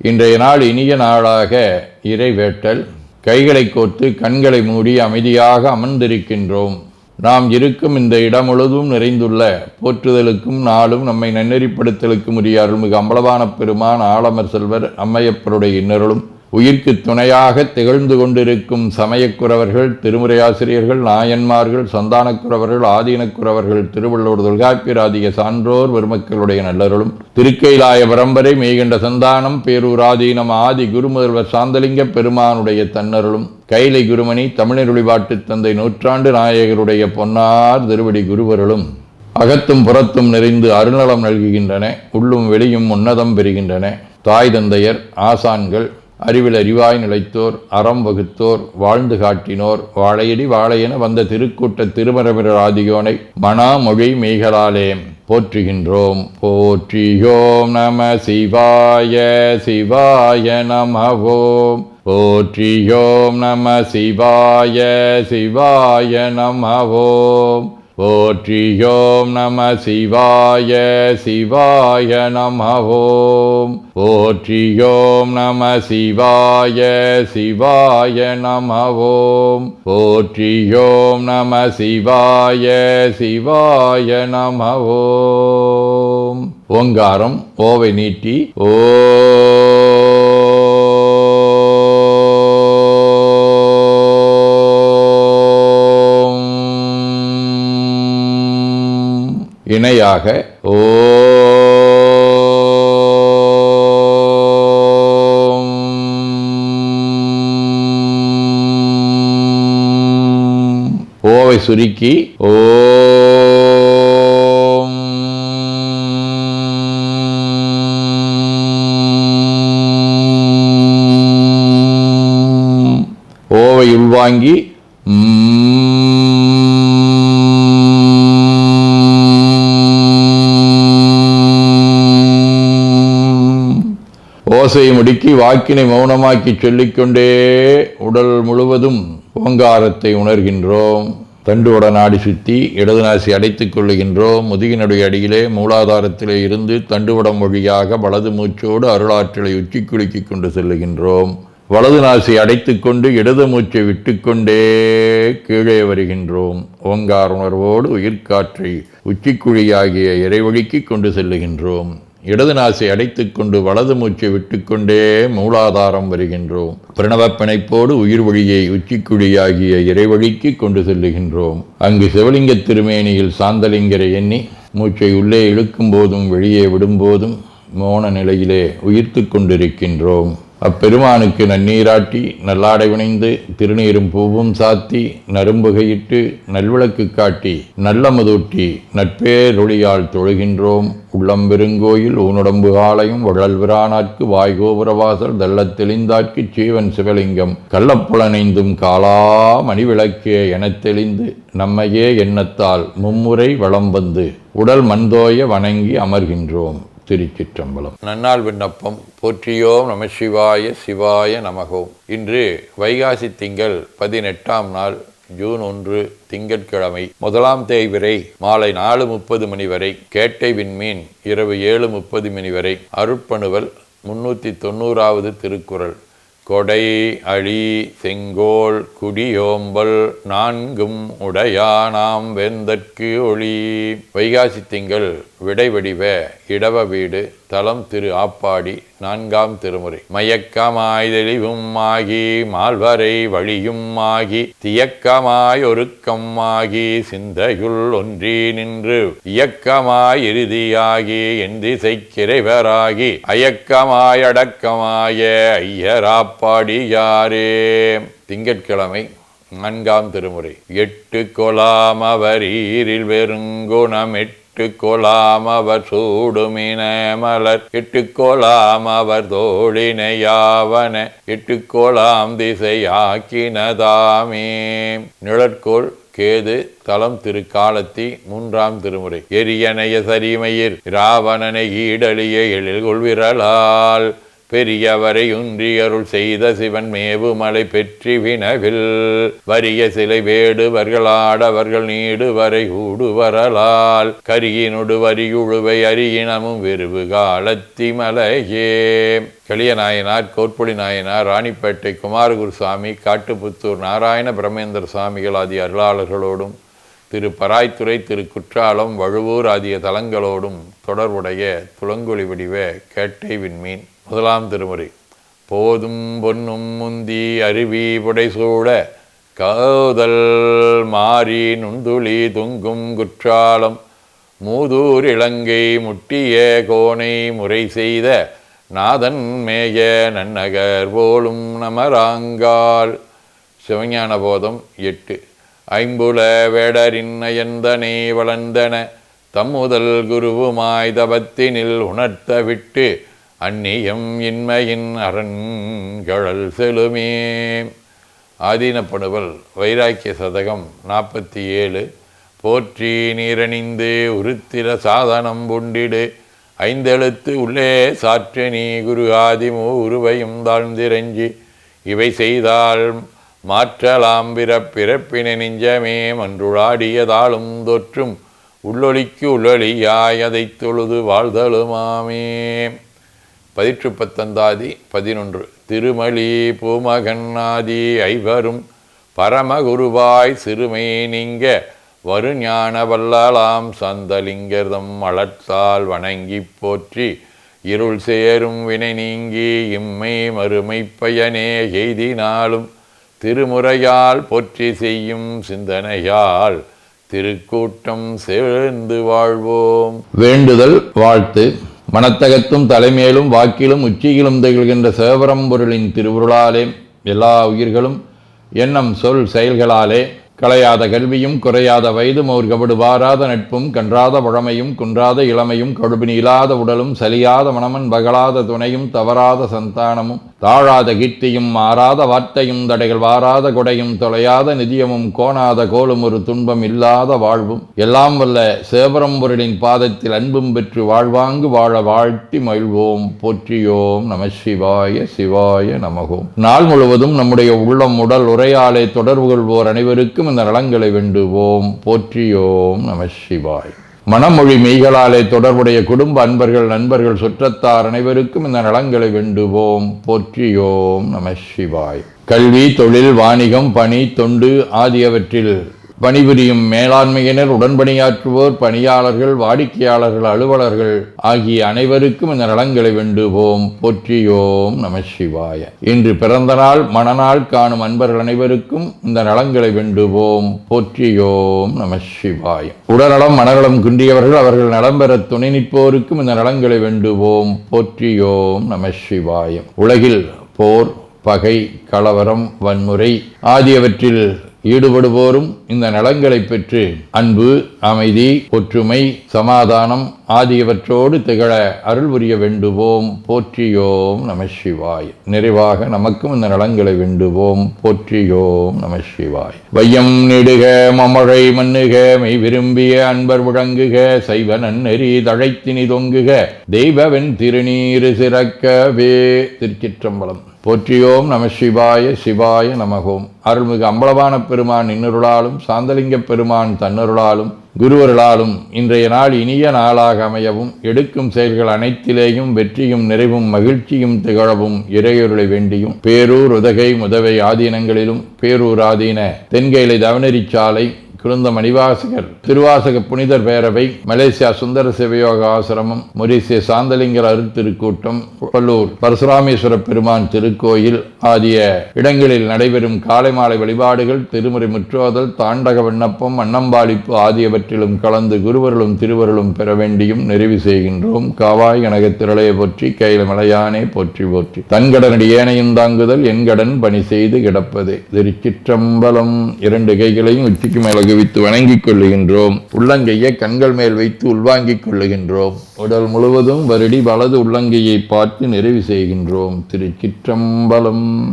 இன்றைய நாள் இனிய நாளாக இறைவேட்டல். கைகளை கோர்த்து கண்களை மூடி அமைதியாக அமர்ந்திருக்கின்றோம். நாம் இருக்கும் இந்த இடம் முழுதும் நிறைந்துள்ள போற்றுதலுக்கும் நாளும் நம்மை நன்னெறிப்படுத்தலுக்கும் உரிய அருள்மிகு அம்பலவான பெருமான் ஆலமர் செல்வர் அம்மையப்பருடைய இன்னருளும் உயிர்க்கு துணையாக திகழ்ந்து கொண்டிருக்கும் சமயக்குறவர்கள், திருமுறையாசிரியர்கள், நாயன்மார்கள், சந்தானக்குறவர்கள், ஆதீனக்குறவர்கள், திருவள்ளூர் தொல்காப்பியராதிய சான்றோர் பெருமக்களுடைய நல்லருளும் திருக்கைலாய பரம்பரை மெய்கண்ட சந்தானம் பேரூர் ஆதீனம் ஆதி குருமுதல்வர் சாந்தலிங்க பெருமானுடைய தன்னருளும் கைலை குருமணி தமிழருளி பாட்டு தந்தை நூற்றாண்டு நாயகருடைய பொன்னார் திருவடி குருவருளும் அகத்தும் புறத்தும் நிறைந்து அருநலம் நல்குகின்றன. உள்ளும் வெளியும் உன்னதம் பெறுகின்றன. தாய் தந்தையர், ஆசான்கள், அறிவில் அறிவாய் நிலைத்தோர், அறம் வகுத்தோர், வாழ்ந்து காட்டினோர், வாழையடி வாழையென வந்த திருக்கூட்ட திருமரபிரர் ஆதியோனை மனாமொழி மெய்களாலே போற்றுகின்றோம். போற்றியோம் நம சிவாய சிவாய நமவோம். போற்றியோம் நம சிவாய சிவாய நமவோம். போற்றியோம் நம சிவாய சிவாய நமவோம். போற்றியோம் நம சிவாய சிவாய நமவோம். போற்றியோம் நம சிவாய சிவாய நமவோம். ஓங்காரம் ஓவை நீட்டி ஓ இணையாக ஓம். ஓவை சுருக்கி ஓம். ஓவை உள்வாங்கி ஓசையை முடுக்கி வாக்கினை மௌனமாக்கி சொல்லிக்கொண்டே உடல் முழுவதும் ஓங்காரத்தை உணர்கின்றோம். தண்டுவட நாடி சுற்றி இடது நாசி அடைத்துக் கொள்ளுகின்றோம். முதுகினுடைய அடியிலே மூலாதாரத்திலே இருந்து தண்டுவடம் வழியாக வலது மூச்சோடு அருளாற்றலை உச்சி குலுக்கி கொண்டு செல்லுகின்றோம். வலது நாசி அடைத்துக் கொண்டு இடது மூச்சை விட்டுக்கொண்டே கீழே வருகின்றோம். ஓங்கார உணர்வோடு உயிர்காற்றை உச்சிக்குழியாகிய இறைவழிக்கு கொண்டு செல்லுகின்றோம். இடது நாசை அடைத்துக் கொண்டு வலது மூச்சை விட்டுக்கொண்டே மூலாதாரம் வருகின்றோம். பிரணவ பிணைப்போடு உயிர் வழியை உச்சிக்குழியாகிய இறைவழிக்கு கொண்டு செல்லுகின்றோம். அங்கு சிவலிங்க திருமேனியில் சாந்தலிங்கரை எண்ணி மூச்சை உள்ளே இழுக்கும் போதும் வெளியே விடும்போதும் மோன நிலையிலே உயிர்த்து கொண்டிருக்கின்றோம். அப்பெருமானுக்கு நன்னீராட்டி நல்லாடை வினைந்து திருநீரும் பூவும் சாத்தி நரும்புகையிட்டு நல்விளக்கு காட்டி நல்லமுதூட்டி நட்பேரொழியால் தொழுகின்றோம். உள்ளம் பெருங்கோயில் ஊனுடம்பு ஆலயம் வழல்விரானார்க்கு வாய்கோபுரவாசல் தெள்ளத் தெளிந்தார்க்கு சீவன் சிவலிங்கம் கள்ளப்புலனைந்தும் காலா மணிவிளக்கே எனத் தெளிந்து நம்மையே எண்ணத்தால் மும்முறை வளம் வந்து உடல் மண்தோய வணங்கி அமர்கின்றோம். திருச்சிற்றம்பலம். நன்னாள் விண்ணப்பம். போற்றியோம் நம சிவாய சிவாய நமகோம். இன்று வைகாசி திங்கள் 18ஆம் நாள், ஜூன் 1 திங்கட்கிழமை. முதலாம் தேய்விரை மாலை 4:30 மணி வரை, கேட்டை விண்மீன் இரவு 7:30 மணி வரை. அருட்பணுவல் 390வது திருக்குறள். கொடை அழி செங்கோல் குடியோம்பல் நான்கும் உடையானாம் வேந்தற்கு ஒளி. வைகாசி திங்கள் விடைவடிவ இடவ வீடு, தலம் திரு ஆப்பாடி, 4ஆம் திருமுறை. மயக்கமாய் தெளிவும் ஆகி மால்வரை வழியும் ஆகி தியக்கமாய் ஒருக்கம் ஆகி சிந்தையுள் ஒன்றி நின்று இயக்கமாய் இறுதியாகி என் திசைக்கிறைவராகி அயக்கமாய் அடக்கமாய ஐயராப்பாடியாரே. திங்கட்கிழமை, 4ஆம் திருமுறை. எட்டு கொலாம் அவர் ஈரில் வெறுங்குணம் எட்டு கொலாம் அவர் சூடுமின மலர் எட்டு கொலாம் அவர் தோழினையாவன எட்டு கொலாம் திசையாக்கினதாமே. நிழற்கோள் கேது, தலம் திரு காலத்தி, 3ஆம் திருமுறை. எரியனைய சரிமையிர் இராவணனை ஈடலிய எழில் கொள்விரலால் பெரியவரை உன்றி அருள் செய்த சிவன் மேவுமலை பெற்றி வினவில் வரிய சிலை வேடுவர்களாடவர்கள் நீடு வரை கூடுவரலால் கரியினொடு வரியுழுவை அரியினமும் விருவு காலத்தி மலையே. கலிய நாயனார், கோற்பொழி நாயனார், ராணிப்பேட்டை குமாரகுருசாமி, காட்டுப்புத்தூர் நாராயண பிரமேந்திர சுவாமிகள் ஆகிய அருளாளர்களோடும் திரு பராய்த்துறை, திரு குற்றாலம், வழுவூர் ஆகிய தலங்களோடும் தொடர்புடைய துலங்கொலி வடிவ கேட்டை விண்மீன். முதலாம் திருமுறை. போதும் பொன்னும் முந்தி அருவி புடைசூழ காதல் மாறி நுண்துளி துங்கும் குற்றாலம் மூதூர் இலங்கை முட்டிய கோனை முறை செய்த நாதன் மேய நன்னகர் போலும் நமராங்கால். சிவஞான போதம் 8. ஐம்புல வேடரின் நயந்தனை வளர்ந்தன தம்முதல் குருவுமாய் தபத்தினில் உணர்த்த விட்டு அந்நியம் இன்மையின் அரண்கழல் செலுமே. ஆதீனப்படுவல் வைராக்கிய சதகம் 47. போற்றி நீரணிந்து உருத்திர சாதனம் புண்டிடு ஐந்தெழுத்து உள்ளே சாற்று நீ குரு ஆதிமு உருவையும் தாழ்ந்திரஞ்சி இவை செய்தால் மாற்றலாம் பிறப்பின நெஞ்சமே மன்றுளாடியதாலும் தொற்றும் உள்ளொளிக்கு உள்ளொளியாய் அதை தொழுது வாழ்தலுமாமே. 19 11. திருமலி பூமகன்னாதி ஐவரும் பரமகுருவாய் சிறுமை நீங்க வருஞான வல்லாலாம் சந்தலிங்கர்தம் மலர்த்தால் வணங்கி போற்றி இருள் சேரும் வினை நீங்கி இம்மை மறுமை பயனே எய்தினாலும் திருமுறையால் போற்றி செய்யும் சிந்தனையால் திருக்கூட்டம் சேர்ந்து வாழ்வோம். வேண்டுதல் வாழ்த்து. மனத்தகத்தும் தலைமையிலும் வாக்கிலும் உச்சியிலும் திகழ்கின்ற சிவபரம்பொருளின் திருவுருளாலே எல்லா உயிர்களும் எண்ணம் சொல் செயல்களாலே களையாத கல்வியும் குறையாத வயதும் ஓர் கபடு வாராத நட்பும் கன்றாத பழமையும் குன்றாத இளமையும் கடுபினி இல்லாத உடலும் சலியாத மனமன் பகலாத துணையும் தவறாத சந்தானமும் தாழாத கீர்த்தியும் மாறாத வார்த்தையும் தடைகள் வாராத கொடையும் தொலையாத நிதியமும் கோணாத கோலும் ஒரு துன்பம் இல்லாத வாழ்வும் எல்லாம் வல்ல சிவபரம்பொருளின் பாதத்தில் அன்பும் பெற்று வாழ்வாங்கு வாழ வாழ்த்தி மகிழ்வோம். போற்றியோம் நம சிவாய சிவாய நமகோம். நாள் முழுவதும் நம்முடைய உள்ளம் உடல் உரையாலே தொடர்பு கொள்வோர் அனைவருக்கும் இந்த நலங்களை வேண்டுவோம். போற்றியோம் நம சிவாய். மனமொழி மெய்களாலே தொடர்புடைய குடும்ப அன்பர்கள் நண்பர்கள் சுற்றத்தார் அனைவருக்கும் இந்த நலங்களை வேண்டுவோம். போற்றியோம் நம சிவாய். கல்வி, தொழில், வாணிகம், பணி, தொண்டு ஆகியவற்றில் பணிபுரியும் மேலாண்மையினர், உடன்பணியாற்றுவோர், பணியாளர்கள், வாடிக்கையாளர்கள், அலுவலர்கள் ஆகிய அனைவருக்கும் இந்த நலங்களை வேண்டுவோம். போற்றியோம் நம சிவாய. இன்று பிறந்த நாள் மணநாள் காணும் அன்பர்கள் அனைவருக்கும் இந்த நலங்களை வேண்டுவோம். போற்றியோம் நம சிவாய. உடல்நலம் மனநலம் குன்றியவர்கள் அவர்கள் நலம் பெற துணை நிற்போருக்கும் இந்த நலங்களை வேண்டுவோம். போற்றியோம் நம சிவாய. உலகில் போர், பகை, கலவரம், வன்முறை ஆகியவற்றில் ஈடுபடுவோரும் இந்த நலங்களை பெற்று அன்பு, அமைதி, ஒற்றுமை, சமாதானம் ஆகியவற்றோடு திகழ அருள் புரிய வேண்டுவோம். போற்றியோம் நம சிவாய். நிறைவாக நமக்கும் இந்த நலங்களை வேண்டுவோம். போற்றியோம் நம சிவாய். வையம் நெடுக மமழை மண்ணுக மெய் விரும்பிய அன்பர் முழங்குக சைவ நன்னெறி தழைத்தினி தொங்குக தெய்வவென் திருநீரு சிறக்கவே. திருச்சிற்றம்பலம். போற்றியோம் நம சிவாய சிவாய நமகோம். அருள்மிகு அம்பலவான பெருமான் இன்னருளாலும் சாந்தலிங்க பெருமான் தன்னருளாலும் குருவருளாலும் இன்றைய நாள் இனிய நாளாக அமையவும் எடுக்கும் செயல்கள் அனைத்திலேயும் வெற்றியும் நிறைவும் மகிழ்ச்சியும் திகழவும் இறையொருளை வேண்டியும் பேரூர் உதகை முதவை ஆதீனங்களிலும் பேரூர் ஆதீன தென்கேலை தவனரிச்சாலை குருந்த மணிவாசகர் திருவாசக புனிதர் பேரவை, மலேசியா சுந்தர சிவயோக ஆசிரமம், மொரீசிய சாந்தலிங்கர் அருட்திருக்கூட்டம், பல்லூர் பரசுராமேஸ்வர பெருமான் திருக்கோயில் ஆகிய இடங்களில் நடைபெறும் காலை மாலை வழிபாடுகள், திருமுறை முற்றோதல், தாண்டக விண்ணப்பம், அன்னம்பாளிப்பு ஆகியவற்றிலும் கலந்து குருவர்களும் திருவருளும் பெற வேண்டியும் நிறைவு செய்கின்றோம். காவாய் கனகத்திரளையை போற்றி கையில மலையானே போற்றி போற்றி தன்கடனடி ஏனையும் தாங்குதல் என் கடன் பணி செய்து கிடப்பதே. திருச்சிற்றம்பலம். 2 கைகளையும் உச்சிக்கு மேல வித்து வணங்கிக் கொள்ளுகின்றோம். உள்ளங்கையை கண்கள் மேல் வைத்து உள்வாங்கிக் கொள்ளுகின்றோம். உடல் முழுவதும் வருடி வலது உள்ளங்கையை பார்த்து நிறைவு செய்கின்றோம். திருச்சிற்றம்பலம்.